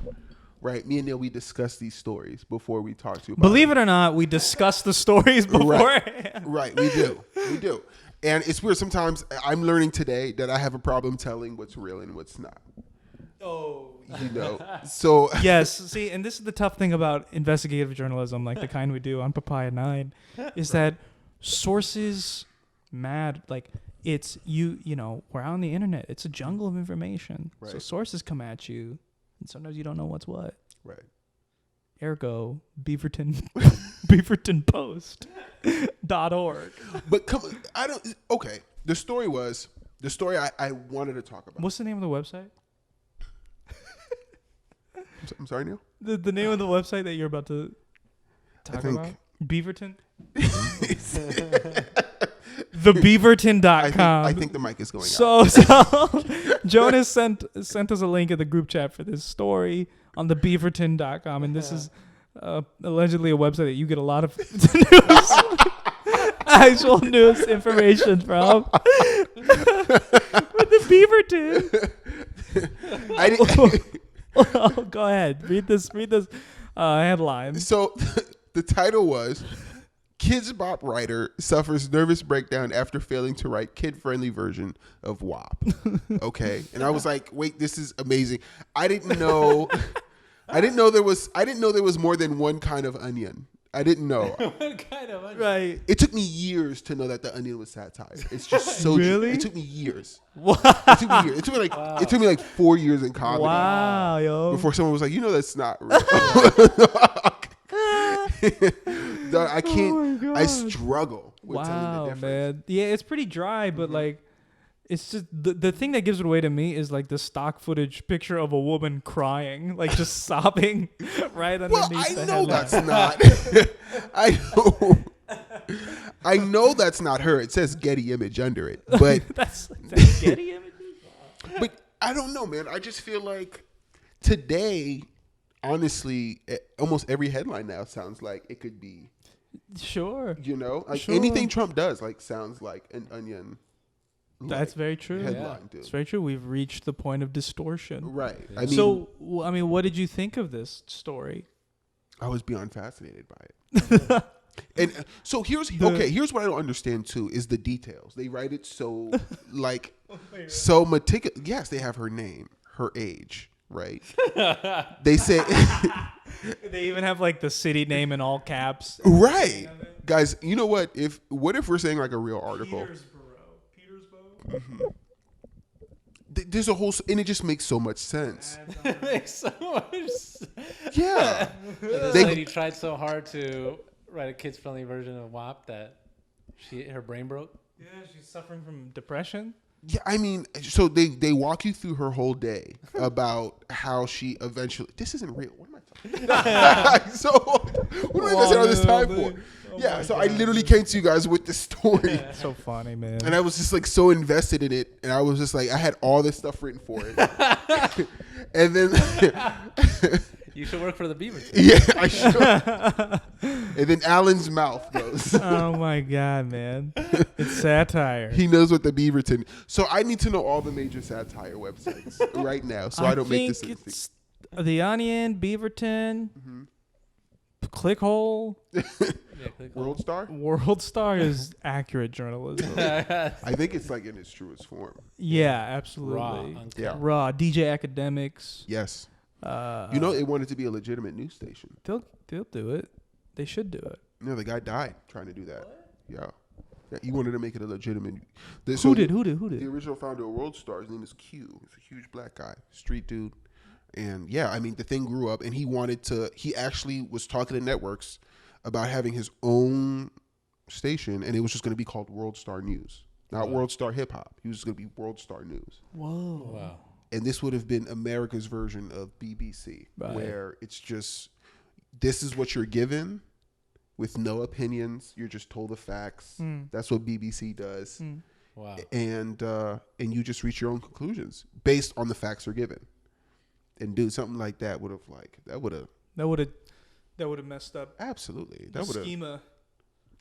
right? Me and Neel, we discuss these stories before we talk to you about Believe it or not, we discussed the stories beforehand. Right, we do. And it's weird. Sometimes I'm learning today that I have a problem telling what's real and what's not. Oh. You know, so Yes. See, and this is the tough thing about investigative journalism, like the kind we do on Papaya 9, is that sources mad. Like it's you know, we're out on the internet. It's a jungle of information. So Right. sources come at you, and sometimes you don't know what's what. right. Ergo, BeavertonPost.org. But okay. The story I wanted to talk about. What's the name of the website? I'm sorry, Neel. The name of the website that you're about to I talk think- about? Beaverton? TheBeaverton.com. I think the mic is going out. So Jonas sent us a link in the group chat for this story on thebeaverton.com, and this is allegedly a website that you get a lot of news, actual news information from. With the Beaverton. Oh, go ahead. Read this headline. So the title was Kids Bop writer suffers nervous breakdown after failing to write kid-friendly version of WAP. Okay. And I was like, wait, this is amazing. I didn't know there was more than one kind of onion. I didn't know. What kind of onion? Right. It took me years to know that the onion was satire. It's just so Really? It took me years. Wow. It took me years. It took me like 4 years in comedy. Wow, yo. Before someone was like, that's not real. I can't. Oh my I God. struggle with telling the Wow, difference. man. Yeah, it's pretty dry, but like, it's just the thing that gives it away to me is like the stock footage picture of a woman crying, like just sobbing right Well, underneath I the know headline. that's not. I know that's not her. It says Getty Image under it, but That's Getty Images. but I don't know, man. I just feel like today, honestly, almost every headline now sounds like it could be. Sure. Like Sure. anything Trump does, like sounds like an onion. That's very true. Headline, dude. It's very true. We've reached the point of distortion. Right. Yeah. I mean, So, what did you think of this story? I was beyond fascinated by it. And so here's what I don't understand too is the details. They write it so like so meticulous. Yes, they have her name, her age, right? They say They even have like the city name in all caps. right. Guys, you know what? What if we're saying like a real article? Petersburg. there's a whole, and it just makes so much sense. It makes so much sense. Yeah. This They- lady tried so hard to write a kids-friendly version of WAP that her brain broke. Yeah, she's suffering from depression. Yeah, I mean, so they walk you through her whole day about how she eventually. This isn't real. What am I talking? So what am I spending all this time for? Yeah, so I literally came to you guys with this story, That's so funny, man. and I was just like so invested in it, and I was just like, I had all this stuff written for it, and then. You should work for the Beaver. Yeah, I should. And then Alan's mouth goes. Oh my god, man! It's satire. He knows what the Beaverton. So I need to know all the major satire websites right now, so I don't make this think mistake. it's The Onion, Beaverton, Clickhole, World Star. World Star is accurate journalism. I think it's like in its truest form. Yeah, absolutely. Raw. Yeah. Raw. DJ Academics. Yes. You know, it wanted to be a legitimate news station. They'll do it. They should do it. No, the guy died trying to do that. Yeah. He wanted to make it a legitimate. Who did? The original founder of World Star, his name is Q. He's a huge black guy, street dude. And yeah, I mean, the thing grew up, and he actually was talking to networks about having his own station, and it was just going to be called World Star News. Not World Star Hip Hop. He was just going to be World Star News. Whoa. Wow. And this would have been America's version of BBC, Right. where it's just, this is what you're given with no opinions. You're just told the facts. That's what BBC does. Wow. And you just reach your own conclusions based on the facts you're given. And dude, something like that would have messed up absolutely. the That would have schema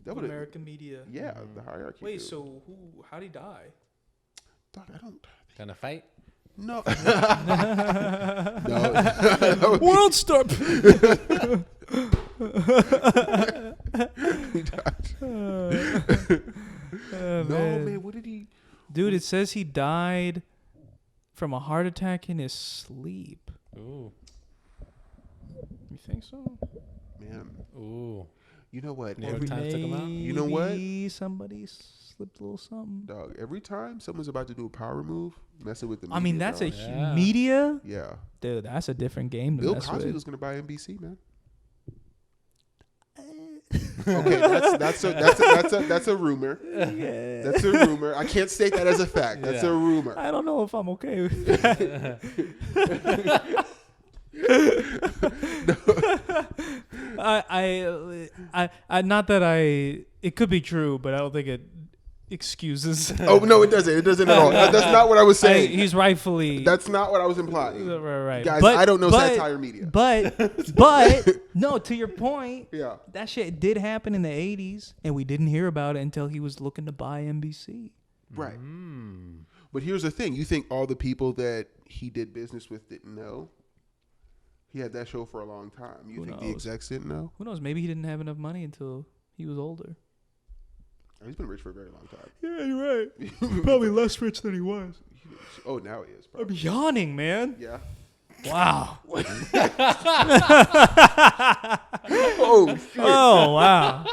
that of would have American media. yeah, the hierarchy. Wait, dude. so how'd he die? Dog, I don't Gonna fight? no. No. World Star. No, man, what did he? Dude, it says he died from a heart attack in his sleep. Ooh. You think so? Man, Ooh. you know what? New York Times took him out? You know what? Maybe somebody slipped a little something. Dog, every time someone's about to do a power move, messing with the media. I mean, that's dog. Yeah. media, Yeah. dude. That's a different game to Bill mess Cosby with. was gonna buy NBC, man. Okay, that's a rumor. Yeah. That's a rumor. I can't state that as a fact. That's a rumor. I don't know if I'm okay with that. I not that it could be true, but I don't think it excuses. Oh no, it doesn't. It doesn't at all. That's not what I was saying. He's rightfully That's not what I was implying. right. Guys, I don't know satire media. But no, to your point, Yeah. that shit did happen in the 80s, and we didn't hear about it until he was looking to buy NBC. Right. But here's the thing. You think all the people that he did business with didn't know? He had that show for a long time. You Who think the knows? execs didn't know? Who knows? Maybe he didn't have enough money until he was older. He's been rich for a very long time. Yeah, you're right. Probably less rich than he was. Oh, now he is. I'm Probably. yawning, man. Yeah. Wow. Oh, shit. Oh, wow.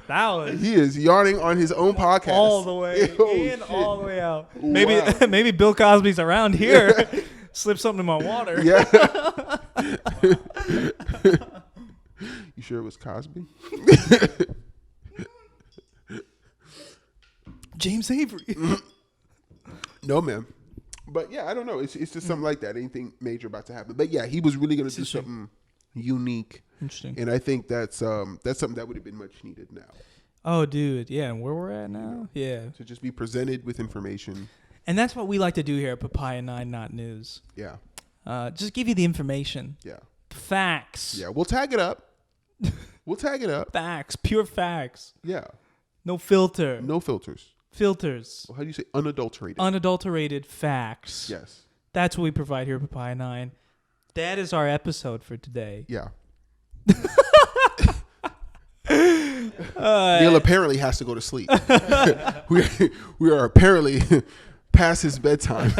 That was He is yawning on his own podcast. all the way Oh, in, shit. all the way out. Wow. Maybe maybe Bill Cosby's around here. Slip something in my water. Yeah. You sure it was Cosby? James Avery. No, man. But yeah, I don't know. It's just something like that. Anything major about to happen. But yeah, he was really going to do something unique. Interesting. And I think that's something that would have been much needed now. Oh, dude. Yeah, and where we're at now? Yeah. To just be presented with information. And that's what we like to do here at Papaya 9 Not News. Yeah. Just give you the information. Yeah. Facts. Yeah. We'll tag it up. Facts. Pure facts. Yeah. No filter. No filters. Filters. Well, how do you say unadulterated? Unadulterated facts. Yes. That's what we provide here at Papaya 9. That is our episode for today. Yeah. Neel apparently has to go to sleep. we are apparently past his bedtime,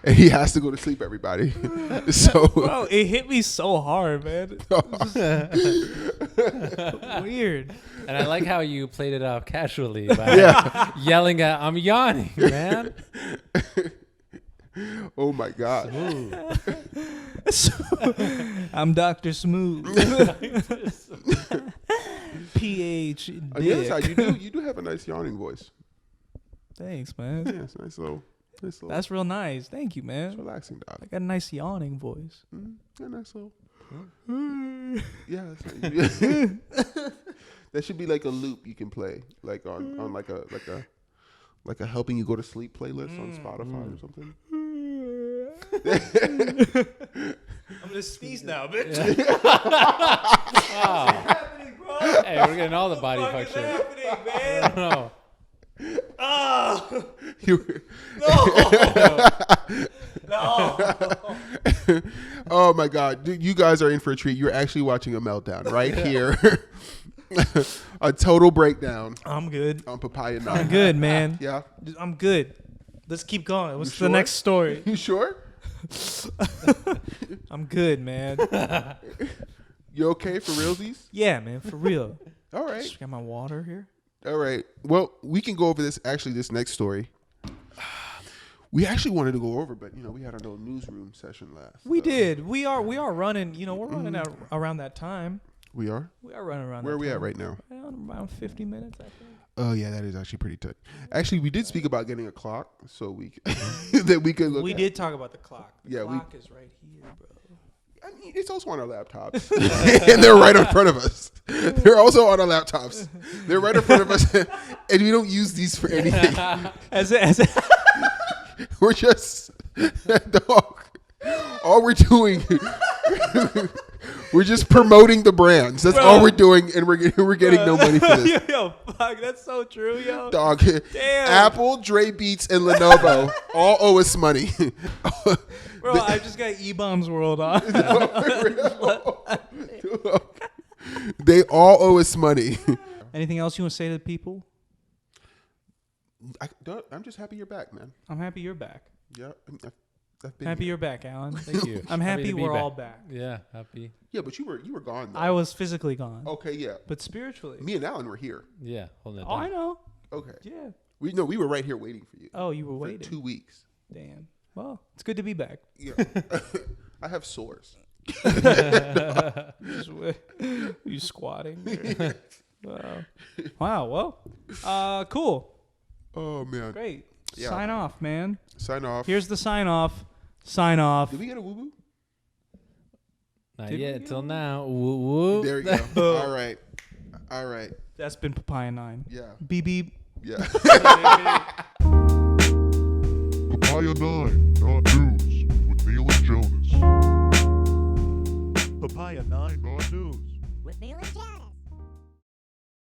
and he has to go to sleep. Everybody, so Bro, it hit me so hard, man. Weird. And I like how you played it off casually by yelling at, I'm yawning, man. Oh my God. I'm Dr. Smooth. PH. On the other side, you do have a nice yawning voice. Thanks, man. Yeah, it's a nice little. That's real nice. Thank you, man. It's relaxing, dog. I got a nice yawning voice. Yeah, nice little. Yeah, that's nice. That should be like a loop you can play, like on like a helping you go to sleep playlist on Spotify or something. I'm gonna sneeze now, bitch. Hey, we're getting all the body function. I don't know. No. Oh my God, dude, you guys are in for a treat. You're actually watching a meltdown right here. A total breakdown. I'm good. On Papaya 9. I'm good, man. Yeah. I'm good. Let's keep going. What's sure? the next story? You sure? I'm good, man. You okay for realsies? Yeah, man, for real. All right. Just got my water here. All right. Well, we can go over this next story. We actually wanted to go over, but we had our little newsroom session last. We did. We are running. We're running out around that time. We are. We are running around. Where are we time. at right now? Around 50 minutes, I think. Oh yeah, that is actually pretty tight. Actually, we did speak about getting a clock so we that we could look. We at. did talk about the clock. The Yeah, clock is right here, bro. I mean, it's also on our laptops, and they're right in front of us. They're also on our laptops. They're right in front of us, and we don't use these for anything. We're just dog. All we're doing, we're just promoting the brands. That's all we're doing, and we're getting no money for this. Yo, fuck, that's so true, yo. Dog. Damn. Apple, Dre Beats, and Lenovo all owe us money. Bro, I just got E-Bombs World on. They all owe us money. Anything else you want to say to the people? I'm just happy you're back, man. I'm happy you're back. Yeah, I've been Happy here. you're back, Alan. Thank you. I'm happy to be we're all back. Yeah, happy. Yeah, but you were gone. Though. I was physically gone. Okay, yeah. But spiritually. Me and Alan were here. Yeah, holding it Oh, down. I know. Okay. Yeah. We were right here waiting for you. Oh, you were for waiting. 2 weeks. Damn. Well, it's good to be back. Yeah. I have sores. You squatting? Wow. Well, cool. Oh man. Great. Yeah. Sign off, man. Sign off. Here's the sign off. Sign off. Did we get a woo woo? Not Did yet we till go? now. Woo woo. There you go. All right. That's been Papaya 9. Yeah. Beep beep. Yeah. Papaya 9, not news, with Neel and Jonas. Papaya 9 News. With Neel and Jonas.